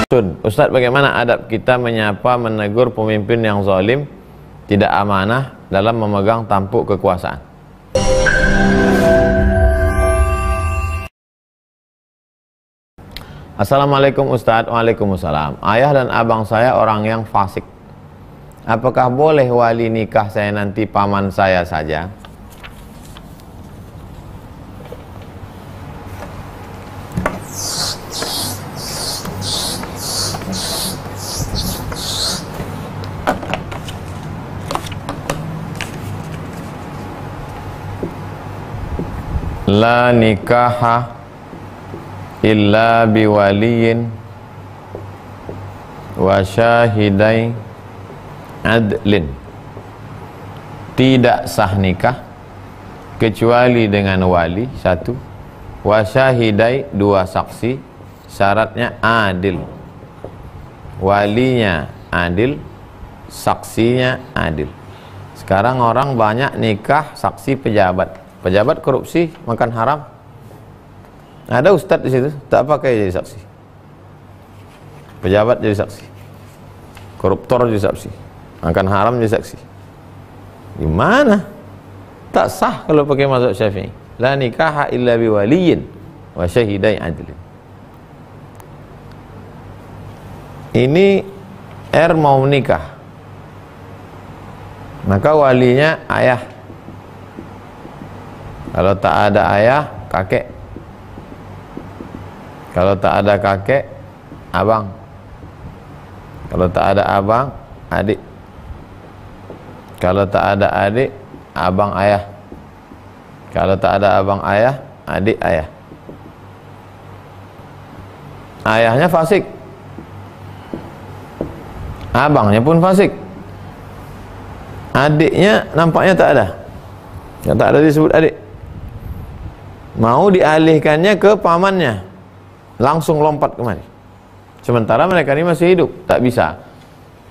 Ustadz, bagaimana adab kita menyapa, menegur pemimpin yang zalim, tidak amanah dalam memegang tampuk kekuasaan? Assalamualaikum Ustadz. Waalaikumsalam. Ayah dan abang saya orang yang fasik. Apakah boleh wali nikah saya nanti paman saya saja? La nikaha illa biwaliyin wa syahidai adlin. Tidak sah nikah kecuali dengan wali satu, wa syahidai dua saksi, syaratnya adil. Walinya adil, saksinya adil. Sekarang orang banyak nikah saksi pejabat. Pejabat korupsi, makan haram. Ada ustadz di situ, tak pakai jadi saksi. Pejabat jadi saksi. Koruptor jadi saksi. Makan haram jadi saksi. Gimana? Tak sah kalau pakai mazhab Syafi'i. La nikaha illa biwaliyin wa syahidai adlin. Ini mau menikah. Maka walinya ayah. Kalau tak ada ayah, kakek. Kalau tak ada kakek, abang. Kalau tak ada abang, adik. Kalau tak ada adik, abang ayah. Kalau tak ada abang ayah, adik ayah. Ayahnya fasik, abangnya pun fasik, adiknya nampaknya tak ada. Yang tak ada disebut adik. Mau dialihkannya ke pamannya, langsung lompat kemari. Sementara mereka ini masih hidup, tak bisa.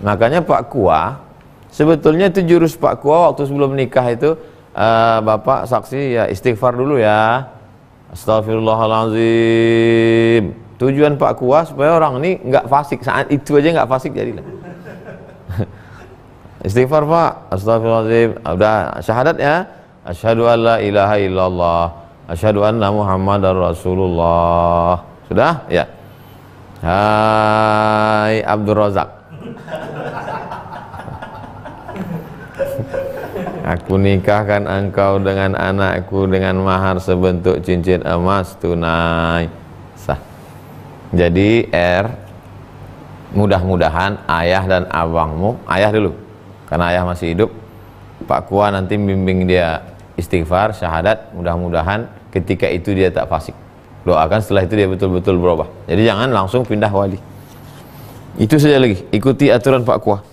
Makanya Pak Kua, sebetulnya itu jurus Pak Kua waktu sebelum nikah itu, Bapak saksi ya istighfar dulu ya, astagfirullahaladzim. Tujuan Pak Kua supaya orang ini nggak fasik, saat itu aja nggak fasik jadilah. Istighfar Pak, astagfirullahaladzim. Udah syahadat ya, asyhadu an la ilaha illallah, asyhadu anna Muhammadar Rasulullah. Sudah? Ya. Hai Abdul Razak. Aku nikahkan engkau dengan anakku dengan mahar sebentuk cincin emas tunai. Sah. Jadi mudah-mudahan ayah dan abangmu, ayah dulu, karena ayah masih hidup, Pak Kua nanti bimbing dia istighfar, syahadat, mudah-mudahan ketika itu dia tak fasik. Doakan setelah itu dia betul-betul berubah. Jadi jangan langsung pindah wali. Itu saja lagi, ikuti aturan Pak Kua.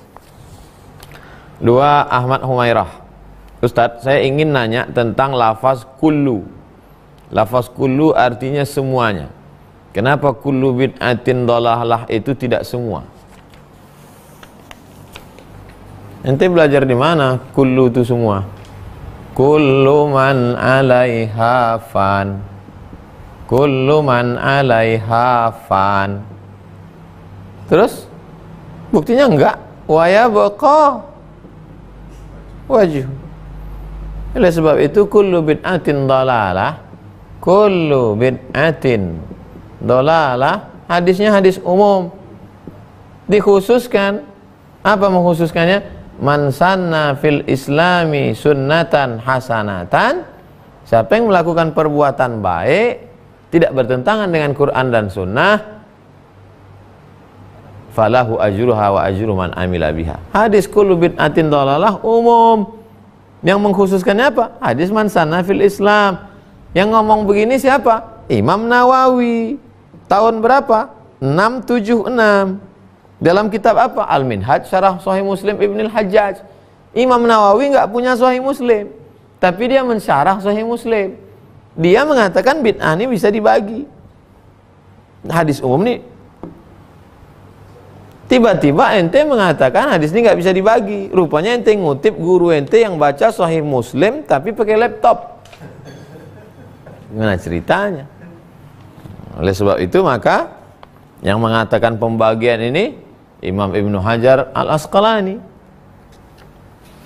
2. Ahmad Humairah. Ustadz, saya ingin nanya tentang lafaz kullu. Lafaz kullu artinya semuanya. Kenapa kullu bid'atin dhalalah itu tidak semua? Ente belajar di mana kullu itu semua? Kullu man 'alaiha fan. Kullu man 'alaiha fan. Terus buktinya enggak. Wa yabqa wajh. Oleh sebab itu kullu bid'atin dhalalah. Kullu bid'atin dhalalah, hadisnya hadis umum. Dikhususkan. Apa mengkhususkannya? Man sanna fil islami sunnatan hasanatan. Siapa yang melakukan perbuatan baik tidak bertentangan dengan Quran dan sunnah, falahu ajruha wa ajru man amila biha. Hadis kullu bid'atin dhalalah umum. Yang mengkhususkannya apa? Hadis man sanna fil Islam. Yang ngomong begini siapa? Imam Nawawi. Tahun berapa? 676. Dalam kitab apa? Al-Minhaj Syarah Sahih Muslim Ibn al-Hajjaj. Imam Nawawi nggak punya Sahih Muslim, tapi dia mensyarah Sahih Muslim. Dia mengatakan bid'ah ini bisa dibagi. Hadis umum nih. Tiba-tiba ente mengatakan hadis ini nggak bisa dibagi. Rupanya ente ngutip guru ente yang baca Sahih Muslim tapi pakai laptop. Gimana ceritanya? Oleh sebab itu maka Yang mengatakan pembagian ini Imam Ibnu Hajar Al-Asqalani,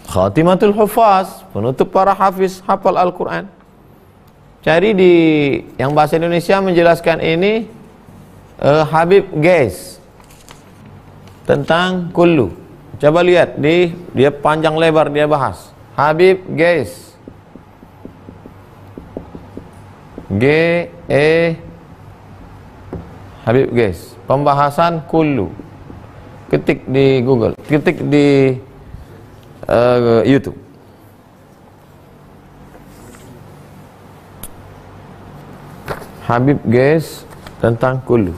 Khatimatul Hufaz, penutup para hafiz hafal Al-Quran. Cari di yang bahasa Indonesia menjelaskan ini Habib Ghais tentang kullu. Coba lihat dia panjang lebar dia bahas. Habib Ghais, Habib Ghais, pembahasan kullu. Ketik di Google, ketik di YouTube. Habib Ghais tentang kullu.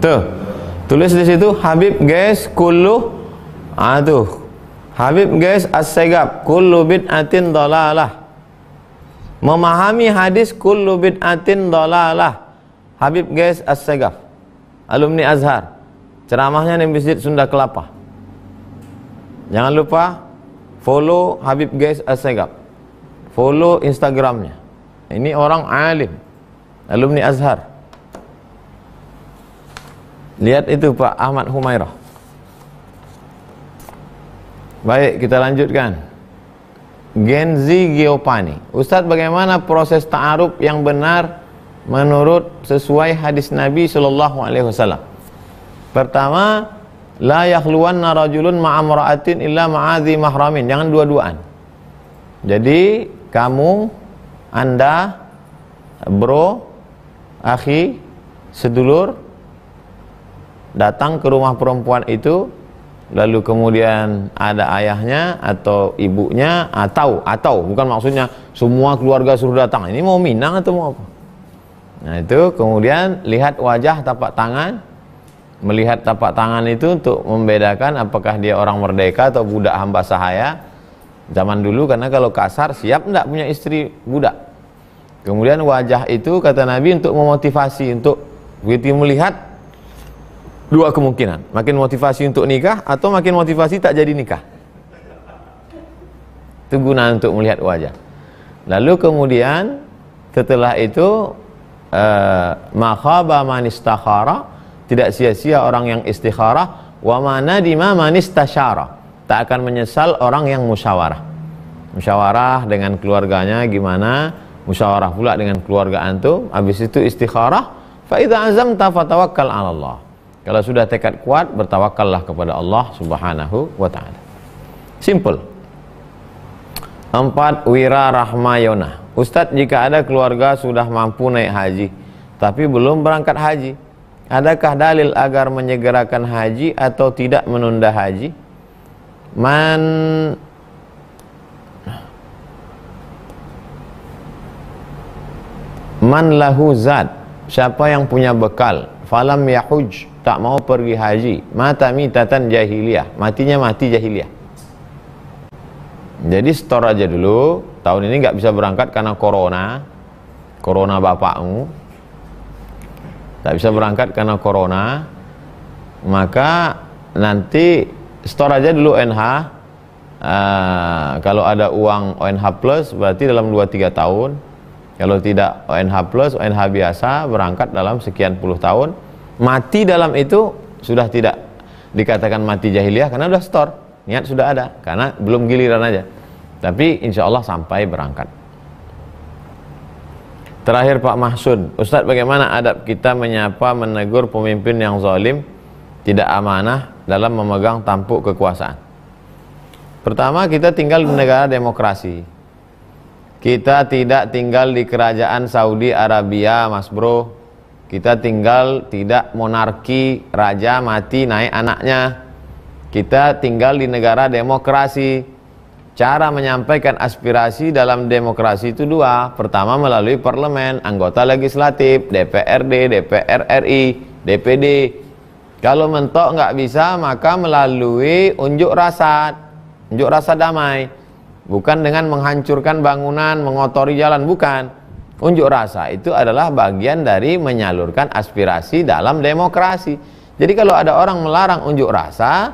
Tuh. Tulis di situ Habib Ghais kullu Habib Ghais As-Segaf kullu bid'atin dhalalah. Memahami hadis kullu bid'atin dhalalah. Habib Ghais As-Segaf, alumni Azhar. Ceramahnya di Masjid Sunda Kelapa. Jangan lupa follow Habib Ghais As-Segaf. Follow Instagramnya. Ini orang alim, alumni Azhar. Lihat itu Pak Ahmad Humairah. Baik, kita lanjutkan. Genzi Giopani. Ustadz, bagaimana proses ta'aruf yang benar menurut sesuai hadis Nabi SAW? Pertama, la yakhluwanna rajulun ma'amra'atin illa ma'adhi mahramin. Jangan dua-duaan. Jadi kamu, anda, bro, akhi, sedulur, datang ke rumah perempuan itu, lalu kemudian ada ayahnya atau ibunya, atau bukan maksudnya semua keluarga suruh datang. Ini mau Minang atau mau apa? Nah itu kemudian lihat wajah, tapak tangan. Melihat tapak tangan itu untuk membedakan apakah dia orang merdeka atau budak hamba sahaya zaman dulu, karena kalau kasar siap enggak punya istri budak. Kemudian wajah itu kata Nabi untuk memotivasi, untuk begitu melihat dua kemungkinan, makin motivasi untuk nikah atau makin motivasi tak jadi nikah. Itu guna untuk melihat wajah. Lalu kemudian setelah itu ma khaba man istakhara, tidak sia-sia orang yang istikharah, wa ma nadima man istasyara, tak akan menyesal orang yang musyawarah. Musyawarah dengan keluarganya gimana, musyawarah pula dengan keluarga antum, habis itu istikharah, fa idza azamta fatawakkal 'ala Allah. Kalau sudah tekad kuat, bertawakallah kepada Allah Subhanahu wa ta'ala. Simple. 4. Wira Rahmayona. Ustadz, jika ada keluarga sudah mampu naik haji tapi belum berangkat haji, adakah dalil agar menyegerakan haji atau tidak menunda haji? Man lahu zad, siapa yang punya bekal, falam yahuj, tak mau pergi haji, mata mitatan jahiliyah, matinya mati jahiliyah. Jadi store aja dulu, tahun ini nggak bisa berangkat karena corona bapakmu, tak bisa berangkat karena corona, maka nanti store aja dulu ONH. Kalau ada uang ONH plus berarti dalam 2-3 tahun, kalau tidak ONH plus, ONH biasa berangkat dalam sekian puluh tahun. Mati dalam itu sudah tidak dikatakan mati jahiliyah karena sudah store, niat sudah ada, karena belum giliran aja, tapi insya Allah sampai berangkat. Terakhir Pak Mahsud, Ustadz, bagaimana adab kita menyapa menegur pemimpin yang zalim, tidak amanah dalam memegang tampuk kekuasaan? Pertama, kita tinggal di negara demokrasi, kita tidak tinggal di kerajaan Saudi Arabia, Mas Bro. Kita tinggal tidak monarki, raja mati naik anaknya. Kita tinggal di negara demokrasi. Cara menyampaikan aspirasi dalam demokrasi itu dua. Pertama melalui parlemen, anggota legislatif, DPRD, DPR RI, DPD. Kalau mentok nggak bisa, maka melalui unjuk rasa. unjuk rasa damai, bukan dengan menghancurkan bangunan, mengotori jalan, bukan. Unjuk rasa itu adalah bagian dari menyalurkan aspirasi dalam demokrasi. Jadi kalau ada orang melarang unjuk rasa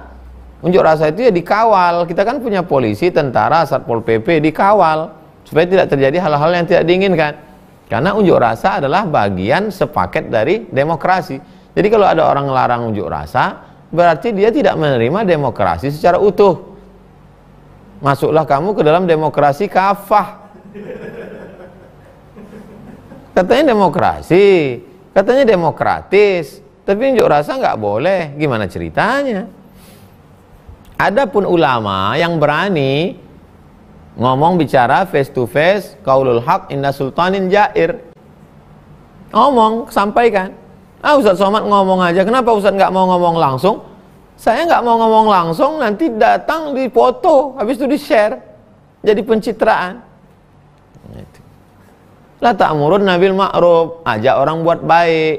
itu ya dikawal. Kita kan punya polisi, tentara, Satpol PP, dikawal supaya tidak terjadi hal-hal yang tidak diinginkan. Karena unjuk rasa adalah bagian sepaket dari demokrasi. Jadi kalau ada orang melarang unjuk rasa, berarti dia tidak menerima demokrasi secara utuh. Masuklah kamu ke dalam demokrasi kafah. Katanya demokrasi, katanya demokratis, tapi unjuk rasa nggak boleh. Gimana ceritanya? Adapun ulama yang berani ngomong bicara face to face, qaulul haq inda sultanin jair, ngomong, sampaikan. Ustaz Somad ngomong aja, kenapa Ustaz nggak mau ngomong langsung? Saya nggak mau ngomong langsung, nanti datang di foto, habis itu di share, jadi pencitraan. La ta'murun nabil ma'ruf, ajak orang buat baik.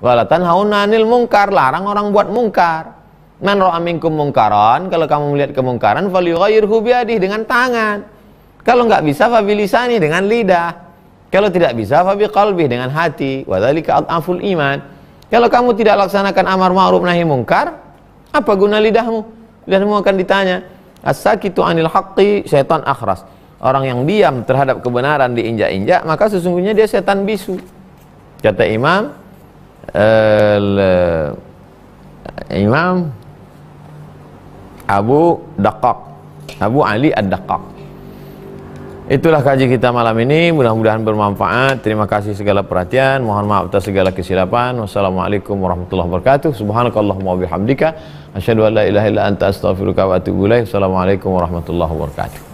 Wala tanhauna 'anil munkar, larang orang buat mungkar. Man ra'a minkum mungkaran, kalau kamu melihat kemungkaran, falyughayyirhu biyadihi, dengan tangan. Kalau nggak bisa, fabilisani, dengan lidah. Kalau tidak bisa, fabiqalbihi, dengan hati. Wa dzalika adhaful iman. Kalau kamu tidak laksanakan amar ma'ruf nahi mungkar, apa guna lidahmu? Lidahmu akan ditanya. As-sakitu 'anil haqqi syaitan akhras. Orang yang diam terhadap kebenaran diinjak-injak, maka sesungguhnya dia setan bisu. Kata Imam Abu Daqqaq, Abu Ali Ad-Daqqaq. Itulah kaji kita malam ini, mudah-mudahan bermanfaat. Terima kasih segala perhatian, mohon maaf atas segala kesilapan. Wassalamualaikum warahmatullahi wabarakatuh. Subhanakallahumma wabihamdika asyhadu an la ilaha illa anta astaghfiruka wa atubu ilaik. Wassalamualaikum warahmatullahi wabarakatuh.